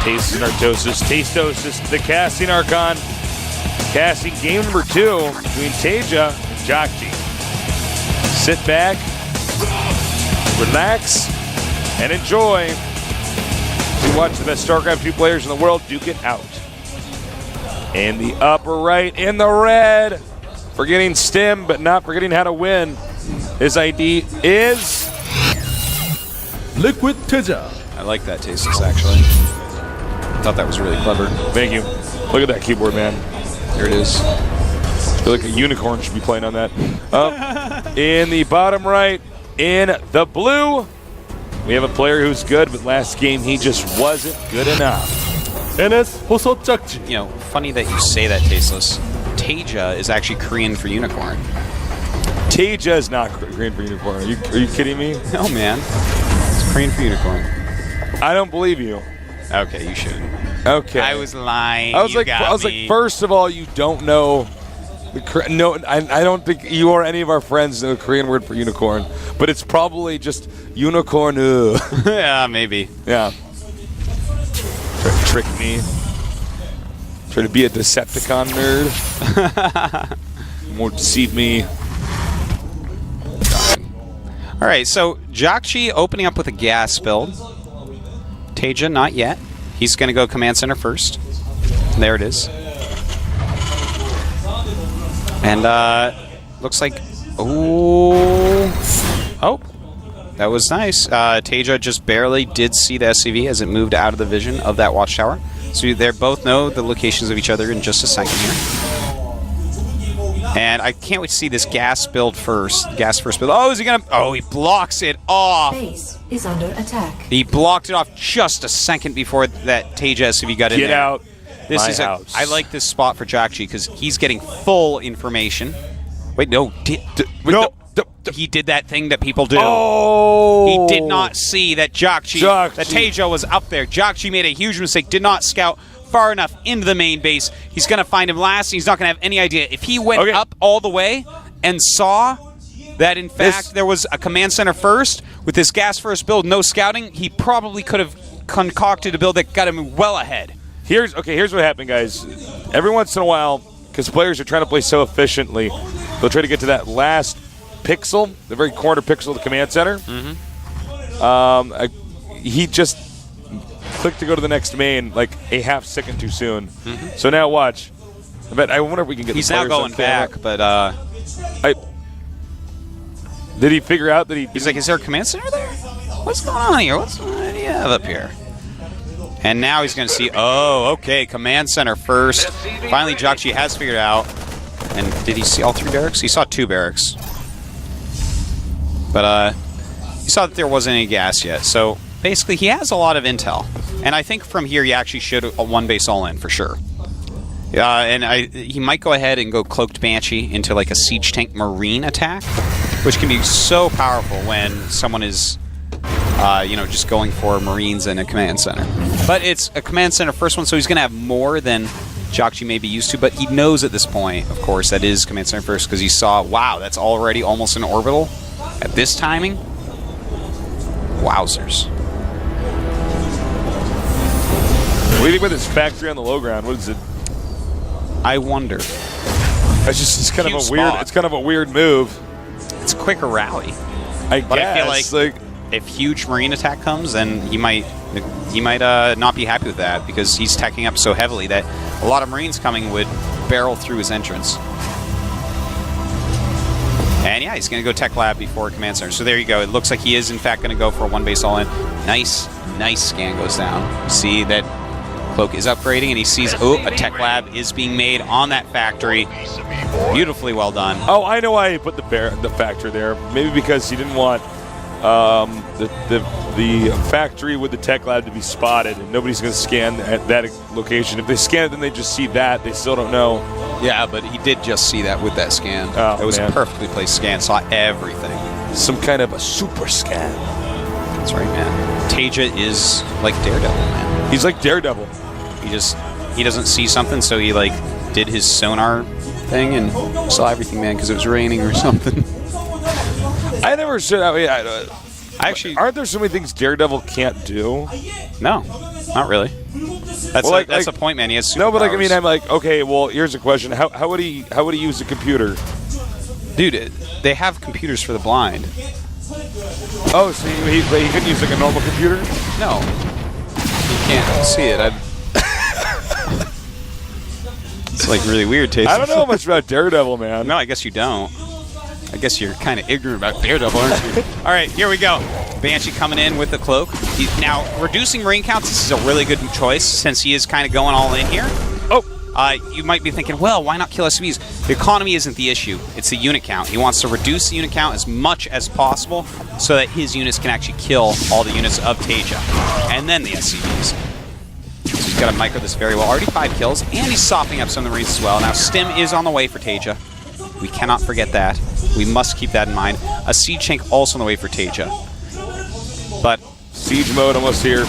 Taste Narcosis, Tastosis, the Casting Archon. Casting game number 2 between TaeJa and jjakji. Sit back, relax, and enjoy. We watch the best StarCraft II players in the world duke it out. In the upper right, in the red, forgetting stim, but not forgetting how to win. His ID is Liquid TaeJa. I like that Tasteless, actually. I thought that was really clever. Thank you. Look at that keyboard, man. There it is. I feel like a unicorn should be playing on that. In the bottom right, in the blue, we have a player who's good, but last game he just wasn't good enough. NS 호소 짝지. You know, funny that you say that, Tasteless. TaeJa is actually Korean for unicorn. TaeJa is not Korean for unicorn. Are you kidding me? No, man. It's Korean for unicorn. I don't believe you. Okay, you shouldn't. Okay. I was lying. I was like, first of all, you don't know. No, I don't think you or any of our friends know the Korean word for unicorn, but it's probably just unicorn. Yeah, maybe. Yeah. Try to trick me. Try to be a Decepticon nerd. More deceive me. All right, so jjakji opening up with a gas build. TaeJa, not yet. He's going to go command center first. There it is. And looks like, oh, that was nice. TaeJa just barely did see the SCV as it moved out of the vision of that watchtower. So they both know the locations of each other in just a second here. And I can't wait to see this gas build first. Gas first build. Oh, is he gonna? Oh, he blocks it off. Base is under attack. He blocked it off just a second before that TaeJa SCV got in there. Get out. This is house. I like this spot for jjakji because he's getting full information. Wait, no. No. He did that thing that people do. Oh. He did not see that jjakji, that TaeJa was up there. jjakji made a huge mistake, did not scout far enough into the main base. He's going to find him last, and he's not going to have any idea. If he went up all the way and saw that, in fact, there was a command center first, with this gas first build, no scouting, he probably could have concocted a build that got him well ahead. Here's what happened, guys. Every once in a while, because players are trying to play so efficiently, they'll try to get to that last pixel, the very corner pixel of the command center. He just clicked to go to the next main like a half second too soon. So now watch. I wonder if we can get. He's now going back, but did he figure out that he's like, is there a command center there? What's going on here? What do you have up here? And now he's going to see, oh, okay, command center first. Finally, jjakji has figured out. And did he see all 3 barracks? He saw 2 barracks. But he saw that there wasn't any gas yet. So basically, he has a lot of intel. And I think from here, he actually should one base all in for sure. And he might go ahead and go Cloaked Banshee into like a Siege Tank Marine attack, which can be so powerful when someone is just going for Marines in a command center. But it's a command center first one, so he's going to have more than jjakji may be used to, but he knows at this point, of course, that is command center first because he saw, wow, that's already almost an orbital at this timing. Wowzers. What do you think about this factory on the low ground? What is it? I wonder. It's kind of a weird move. It's a quicker rally. I feel like if huge marine attack comes, then he might not be happy with that because he's teching up so heavily that a lot of marines coming would barrel through his entrance. And yeah, he's going to go tech lab before command center. So there you go. It looks like he is in fact going to go for a 1 base all in. Nice scan goes down. See that Cloak is upgrading, and he sees, a tech lab is being made on that factory. Beautifully well done. Oh, I know why he put the factory there. Maybe because he didn't want the factory with the tech lab to be spotted, and nobody's going to scan at that location. If they scan it, then they just see that. They still don't know. Yeah, but he did just see that with that scan. Oh, it was a perfectly placed scan. Saw everything. Some kind of a super scan. That's right, man. TaeJa is like Daredevil, man. He's like Daredevil. He doesn't see something, so he like did his sonar thing and saw everything, man, because it was raining or something. I never said. Actually, aren't there so many things Daredevil can't do? No, not really. That's a point, man. He has superpowers. No, but like I mean, I'm like, okay. Well, here's a question: How would he use a computer? Dude, they have computers for the blind. Oh, so he couldn't use like a normal computer? No, you can't see it. It's like really weird, Taste. I don't know much about Daredevil, man. No, I guess you don't. I guess you're kind of ignorant about Daredevil, aren't you? All right, here we go. Banshee coming in with the cloak. Now, reducing marine counts, this is a really good choice since he is kind of going all in here. Oh. You might be thinking, well, why not kill SCVs? The economy isn't the issue. It's the unit count. He wants to reduce the unit count as much as possible so that his units can actually kill all the units of TaeJa. And then the SCVs. So he's got to micro this very well. Already 5 kills, and he's softening up some of the Marines as well. Now, Stim is on the way for TaeJa. We cannot forget that. We must keep that in mind. A Siege Tank also on the way for TaeJa. But Siege mode almost here.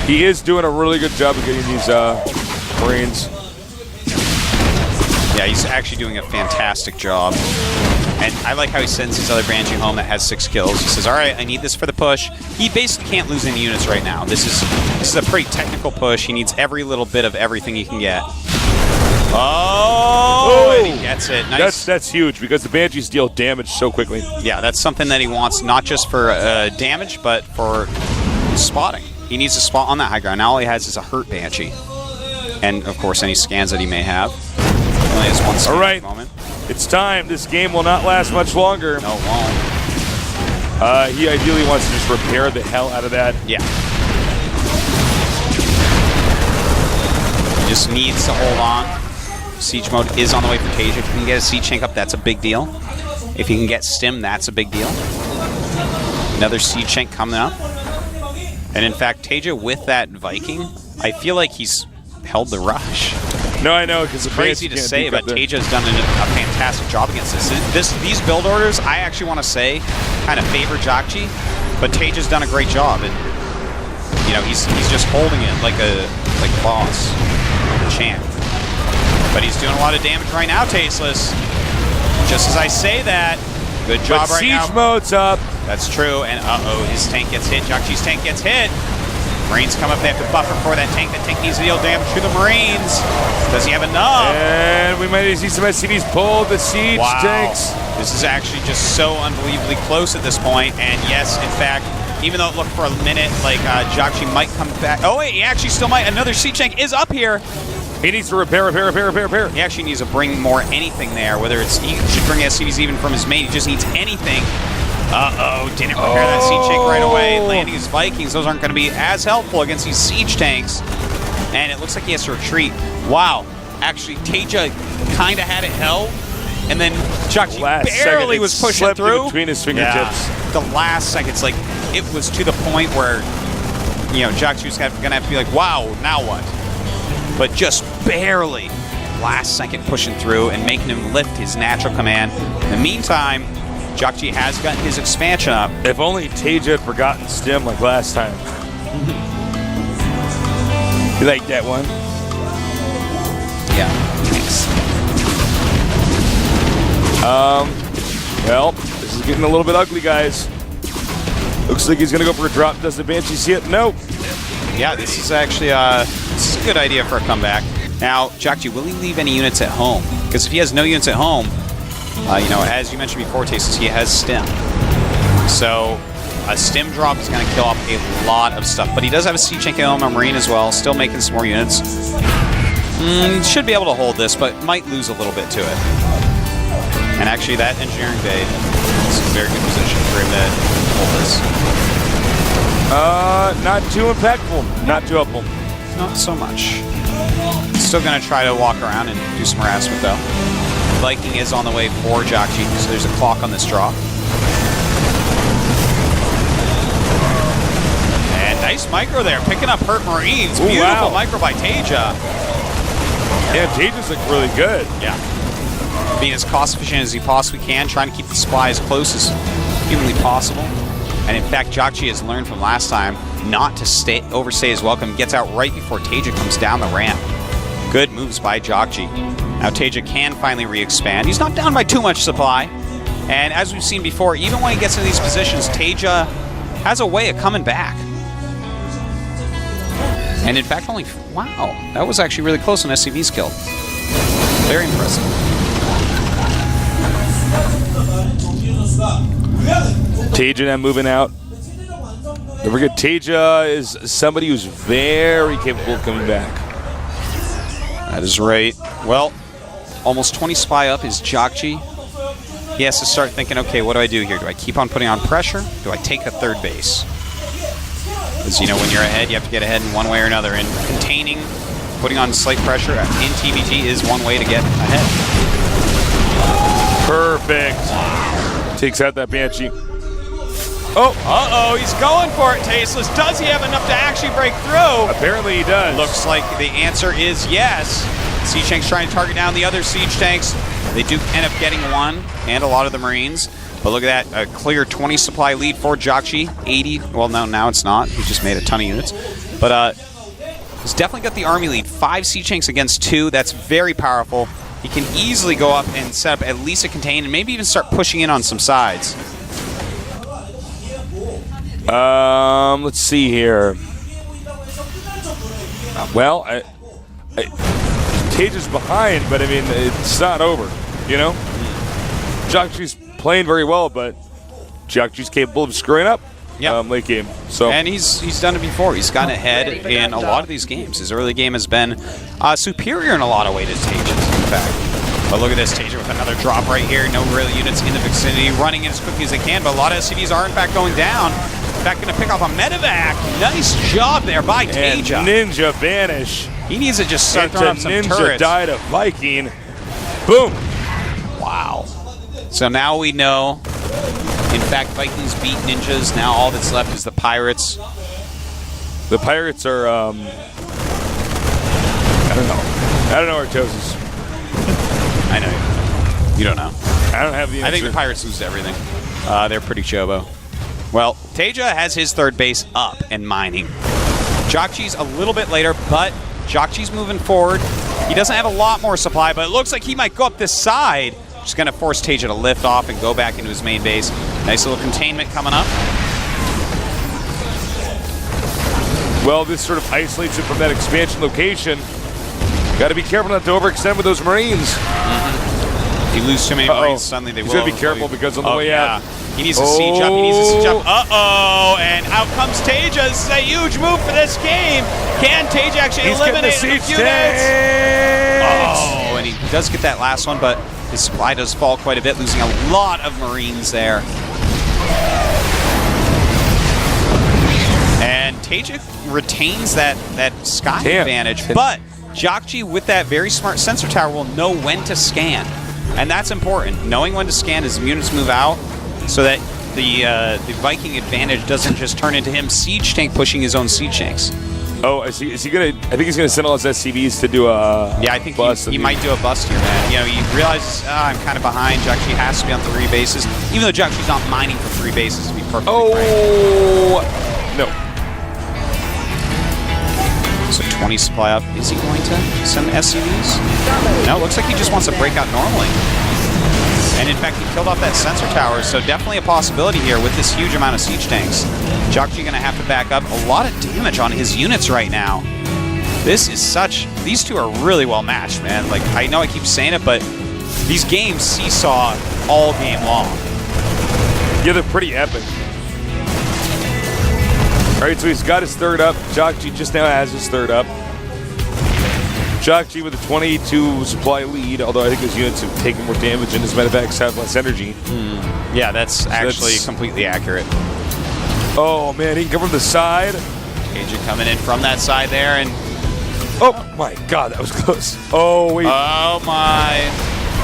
He is doing a really good job of getting these Marines. Yeah, he's actually doing a fantastic job. And I like how he sends his other Banshee home that has 6 kills. He says, all right, I need this for the push. He basically can't lose any units right now. This is a pretty technical push. He needs every little bit of everything he can get. Oh, and he gets it. Nice. That's huge because the Banshees deal damage so quickly. Yeah, that's something that he wants, not just for damage, but for spotting. He needs to spot on that high ground. Now all he has is a hurt Banshee. And, of course, any scans that he may have. He only has one scan all right. at the moment. It's time. This game will not last much longer. No, it won't. He ideally wants to just repair the hell out of that. Yeah. He just needs to hold on. Siege mode is on the way for TaeJa. If he can get a Siege Tank up, that's a big deal. If he can get Stim, that's a big deal. Another Siege Tank coming up. And in fact, TaeJa with that Viking, I feel like he's held the rush. No, I know, because it's crazy to say, but TaeJa has done a fantastic job against this. These build orders, I actually want to say, kind of favor jjakji, but TaeJa's done a great job, and you know he's just holding it like a boss, champ. But he's doing a lot of damage right now, Tasteless. Just as I say that, good job but right now. Siege mode's up. That's true, and uh-oh, his tank gets hit. jjakji's tank gets hit. Marines come up, they have to buffer for that tank. That tank needs to deal damage to the Marines. Does he have enough? And we might see some SCVs pull the Siege tanks. This is actually just so unbelievably close at this point. And yes, in fact, even though it looked for a minute like jjakji might come back. Oh wait, he actually still might. Another Siege tank is up here. He needs to repair. He actually needs to bring more anything there, whether it's, he should bring SCVs even from his mate. He just needs anything. Uh-oh, didn't repair that Siege tank right away. Landing his Vikings, those aren't going to be as helpful against these Siege tanks. And it looks like he has to retreat. Wow. Actually, TaeJa kind of had it held. And then jjakji barely was pushing through. Between his fingertips. Yeah. The last seconds, like, it was to the point where, you know, jjakji was going to have to be like, wow, now what? But just barely last second pushing through and making him lift his natural command. In the meantime, jjakji has gotten his expansion up. If only TaeJa had forgotten Stim like last time. You like that one? Yeah, thanks. Well, this is getting a little bit ugly, guys. Looks like he's going to go for a drop. Does the Banshee see it? No. Yeah, this is actually this is a good idea for a comeback. Now, jjakji, will he leave any units at home? Because if he has no units at home, you know, as you mentioned before, Tasteless, he has Stim. So a Stim drop is going to kill off a lot of stuff. But he does have a Siege Tank and a Marine as well, still making some more units. Should be able to hold this, but might lose a little bit to it. And actually, that Engineering Bay is a very good position for him to hold this. Not too impactful. Not too helpful. Not so much. Still going to try to walk around and do some harassment, though. Viking is on the way for jjakji, so there's a clock on this drop. And nice micro there, picking up hurt Marines. Ooh, beautiful wow. micro by TaeJa. Yeah, TaeJa's look really good. Yeah. Being as cost efficient as he possibly can, trying to keep the supply as close as humanly possible. And in fact, jjakji has learned from last time not to overstay his welcome. Gets out right before TaeJa comes down the ramp. Good moves by jjakji. Now TaeJa can finally re-expand. He's not down by too much supply. And as we've seen before, even when he gets in these positions, TaeJa has a way of coming back. And in fact, only... Wow, that was actually really close on SCV's kill. Very impressive. TaeJa now moving out. Don't forget, TaeJa is somebody who's very capable of coming back. That is right. Well, almost 20 supply up is jjakji. He has to start thinking, okay, what do I do here? Do I keep on putting on pressure? Do I take a third base? Because, you know, when you're ahead, you have to get ahead in one way or another. And containing, putting on slight pressure in TVT is one way to get ahead. Perfect. Takes out that Banshee. Oh! Uh-oh, he's going for it, Tasteless. Does he have enough to actually break through? Apparently he does. Looks like the answer is yes. Siege tanks trying to target down the other siege tanks. They do end up getting one and a lot of the Marines. But look at that, a clear 20 supply lead for jjakji. 80, well, no, now it's not. He just made a ton of units. But he's definitely got the army lead. 5 siege tanks against 2. That's very powerful. He can easily go up and set up at least a contain and maybe even start pushing in on some sides. Let's see here. Well, TaeJa's behind, but I mean, it's not over, you know? jjakji's playing very well, but jjakji's capable of screwing up late game. So, and he's done it before. He's gotten ahead in a lot of these games. His early game has been superior in a lot of ways to TaeJa's, in fact. But look at this, TaeJa with another drop right here. No real units in the vicinity, running in as quickly as they can, but a lot of SCVs are, in fact, going down. In fact, going to pick off a medevac. Nice job there by TaeJa. Ninja vanish. He needs to just start throwing up some Ninja turrets. died a Viking. Boom. Wow. So now we know, in fact, Vikings beat Ninjas. Now all that's left is the Pirates. The Pirates are, I don't know. I don't know where Toes is. I know. You don't know. I don't have the answer. I think the Pirates lose to everything. They're pretty chobo. Well, TaeJa has his third base up and mining. jjakji's a little bit later, but jjakji's moving forward. He doesn't have a lot more supply, but it looks like he might go up this side. Just going to force TaeJa to lift off and go back into his main base. Nice little containment coming up. Well, this sort of isolates him from that expansion location. Got to be careful not to overextend with those Marines. If you lose too many Marines, suddenly they will. He's got to be careful because on the way out. He needs to siege up. He needs to siege up. Uh-oh. And out comes TaeJa. This is a huge move for this game. Can TaeJa actually eliminate the units? Oh, and he does get that last one, but his supply does fall quite a bit, losing a lot of Marines there. And TaeJa retains that sky advantage, but jjakji with that very smart sensor tower will know when to scan. And that's important. Knowing when to scan as units move out, so that the Viking advantage doesn't just turn into him siege tank pushing his own siege tanks. Oh, is he gonna? I think he's gonna send all his SCVs to do a I think he might do a bust here, man. You know, he realizes I'm kind of behind. jjakji has to be on 3 bases, even though jjakji's not mining for 3 bases to be perfectly frank. No. So 20 supply up. Is he going to send SCVs? No, it looks like he just wants to break out normally. And in fact, he killed off that sensor tower, so definitely a possibility here with this huge amount of siege tanks. jjakji going to have to back up. A lot of damage on his units right now. This is these two are really well matched, man. Like, I know I keep saying it, but these games seesaw all game long. Yeah, they're pretty epic. All right, so he's got his third up. jjakji just now has his third up. jjakji with a 22 supply lead, although I think his units have taken more damage and his medevacs have less energy. Yeah, that's actually completely accurate. Oh, man, he can come from the side. TaeJa coming in from that side there, and... Oh, my God, that was close. Oh, wait. Oh, my...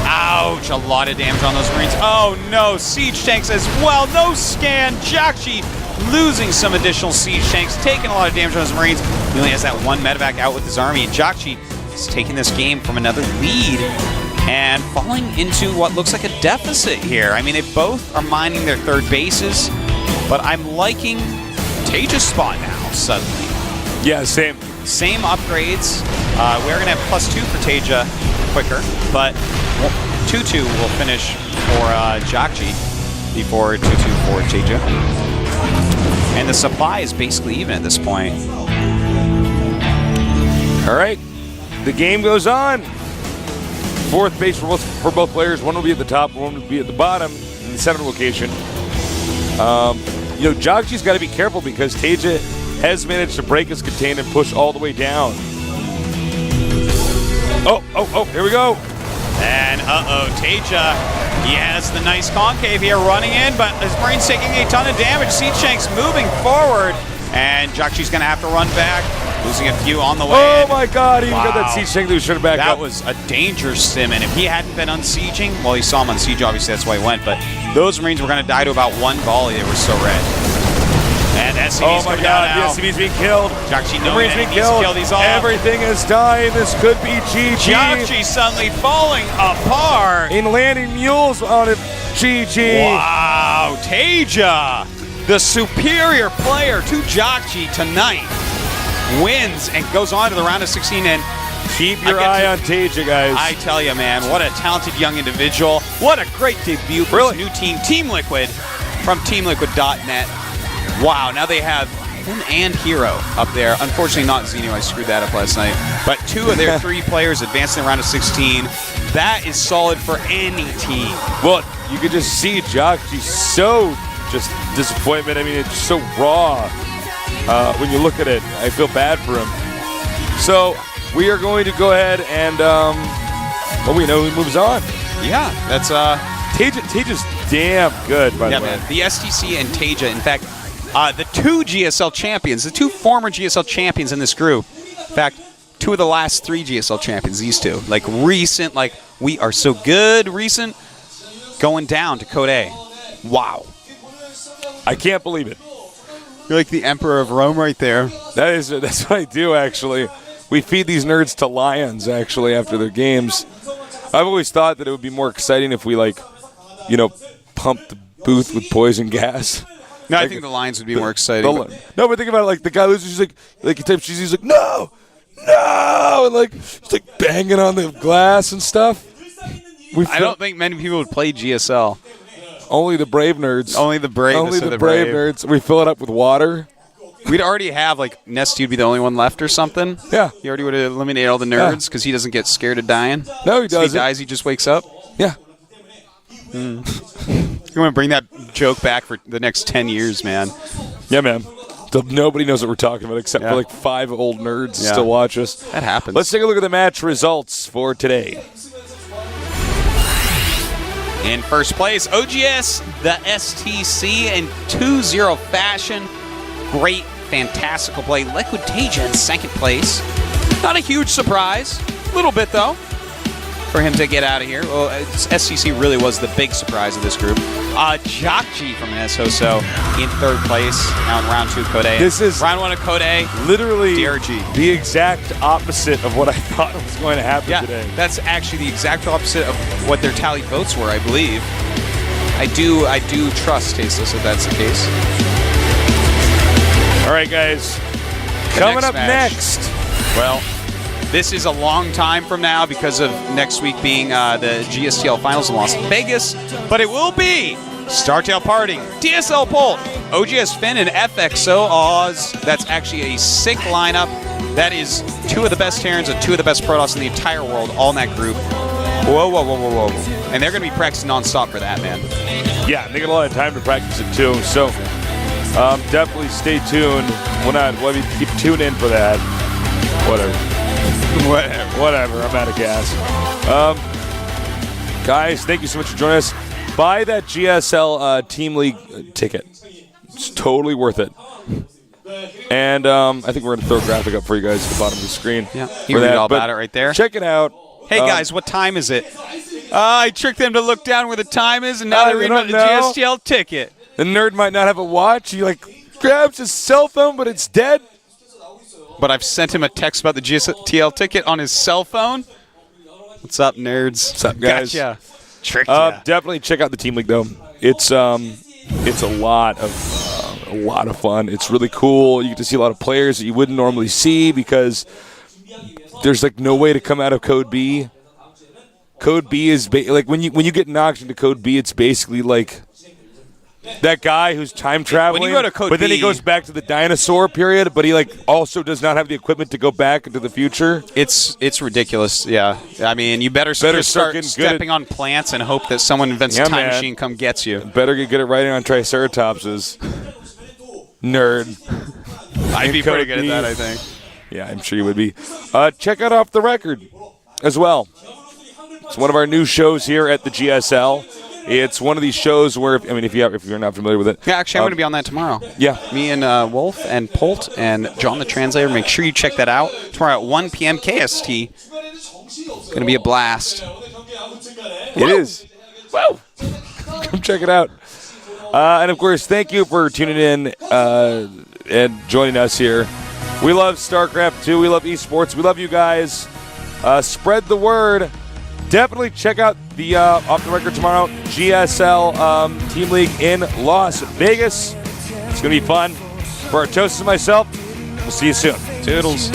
Ouch, a lot of damage on those Marines. Oh, no, siege tanks as well. No scan. jjakji losing some additional siege tanks, taking a lot of damage on his Marines. He only has that one medevac out with his army, and jjakji is taking this game from another lead and falling into what looks like a deficit here. I mean, they both are mining their third bases, but I'm liking TaeJa's spot now, suddenly. Yeah, same. Same upgrades. We're going to have +2 for TaeJa quicker, but 2-2 will finish for jjakji before 2-2 for TaeJa. And the supply is basically even at this point. All right, the game goes on. Fourth base for both players. One will be at the top, one will be at the bottom in the center location. jjakji's got to be careful because TaeJa has managed to break his contain and push all the way down. Oh, here we go. And TaeJa, he has the nice concave here running in, but his brain's taking a ton of damage. Seedshank's moving forward, and jjakji's going to have to run back, losing a few on the way. Oh my God, he got that Seedshank that was shooting back up. That was a danger sim, and if he hadn't been unsieging, well, he saw him unsiege, obviously that's why he went, but those Marines were going to die to about one volley. They were so red. And SCV's oh my God, the SCV's being killed. jjakji the Marines being killed. These all. Everything is dying. This could be GG. jjakji suddenly falling apart. In landing mules on it, GG. Wow, TaeJa, the superior player to jjakji tonight, wins and goes on to the round of 16. And keep your eye on TaeJa, guys. I tell you, man, what a talented young individual. What a great debut for his new team, Team Liquid, from TeamLiquid.net. Wow, now they have him and Hero up there. Unfortunately, not Xeno. I screwed that up last night. But 2 of their 3 players advancing the round of 16. That is solid for any team. Well, you could just see jjakji so just disappointment. I mean, it's so raw. When you look at it, I feel bad for him. So we are going to go ahead and, we know who moves on. Yeah, that's TaeJa's damn good, by the way. Man, the STC and TaeJa, in fact, the 2 GSL champions, the 2 former GSL champions in this group. In fact, 2 of the last 3 GSL champions, these 2. Like recent, like we are so good, recent, going down to Code A. Wow. I can't believe it. You're like the Emperor of Rome right there. That's what I do, actually. We feed these nerds to lions, actually, after their games. I've always thought that it would be more exciting if we, pumped the booth with poison gas. No, I think the lions would be more exciting. No, but think about it, the guy loses, he's he types, he's like, no, and he's banging on the glass and stuff. I don't think many people would play GSL. Only the brave nerds. Only the brave nerds. We fill it up with water. We'd already have, Nesty would be the only one left or something. Yeah. He already would have eliminated all the nerds because he doesn't get scared of dying. No, he doesn't. If he dies, he just wakes up. Yeah. You want to bring that joke back for the next 10 years, man. Yeah, man. So nobody knows what we're talking about except for 5 old nerds still watch us. That happens. Let's take a look at the match results for today. In first place, OGS, the STC in 2-0 fashion. Great, fantastical play. Liquid TaeJa in second place. Not a huge surprise. A little bit, though, for him to get out of here. Well, STC really was the big surprise of this group. jjakji from NSHoso in third place. Now in round 2 of Code A. This is round 1 of Code A. Literally DRG. The exact opposite of what I thought was going to happen today. That's actually the exact opposite of what their tallied votes were, I believe. I do trust Tasteless if that's the case. All right, guys. Coming up next. Well, this is a long time from now because of next week being the GSTL Finals in Las Vegas. But it will be StarTale Parting, DSL Bolt, OGS Finn, and FXO Oz. That's actually a sick lineup. That is 2 of the best Terrans and 2 of the best Protoss in the entire world, all in that group. Whoa. And they're going to be practicing nonstop for that, man. Yeah, they get a lot of time to practice it, too. So definitely stay tuned. We'll keep tuned in for that. Whatever. I'm out of gas. Guys, thank you so much for joining us. Buy that GSL Team League ticket. It's totally worth it. And I think we're going to throw a graphic up for you guys at the bottom of the screen. Yeah, you read all about it right there. Check it out. Hey, guys, what time is it? I tricked them to look down where the time is, and now they're reading about the GSTL ticket. The nerd might not have a watch. He grabs his cell phone, but it's dead. But I've sent him a text about the GSTL ticket on his cell phone. What's up, nerds? What's up, guys? Gotcha. Tricked ya. Definitely check out the Team League, though. It's a lot of fun. It's really cool. You get to see a lot of players that you wouldn't normally see because there's no way to come out of Code B. Code B is when you get knocked into Code B, it's basically That guy who's time traveling. When you go to Code but then he B- goes back to the dinosaur period, but he also does not have the equipment to go back into the future. It's ridiculous. Yeah, I mean, you better start start getting good stepping on plants and hope that someone invents a time man. machine, come gets you. Better get good at writing on Triceratopses. Nerd. I'd be pretty good at B. that, I think. Yeah, I'm sure you would be. Check out Off the Record as well. It's one of our new shows here at the GSL. It's one of these shows where, if you're not familiar with it. Yeah, actually, I'm going to be on that tomorrow. Yeah. Me and Wolf and Polt and John the Translator. Make sure you check that out. Tomorrow at 1 p.m. KST. It's going to be a blast. It is. Whoa. Come check it out. And, of course, thank you for tuning in and joining us here. We love StarCraft II. We love esports. We love you guys. Spread the word. Definitely check out the Off the Record tomorrow, GSL Team League in Las Vegas. It's going to be fun. For Artosis and myself, we'll see you soon. Toodles.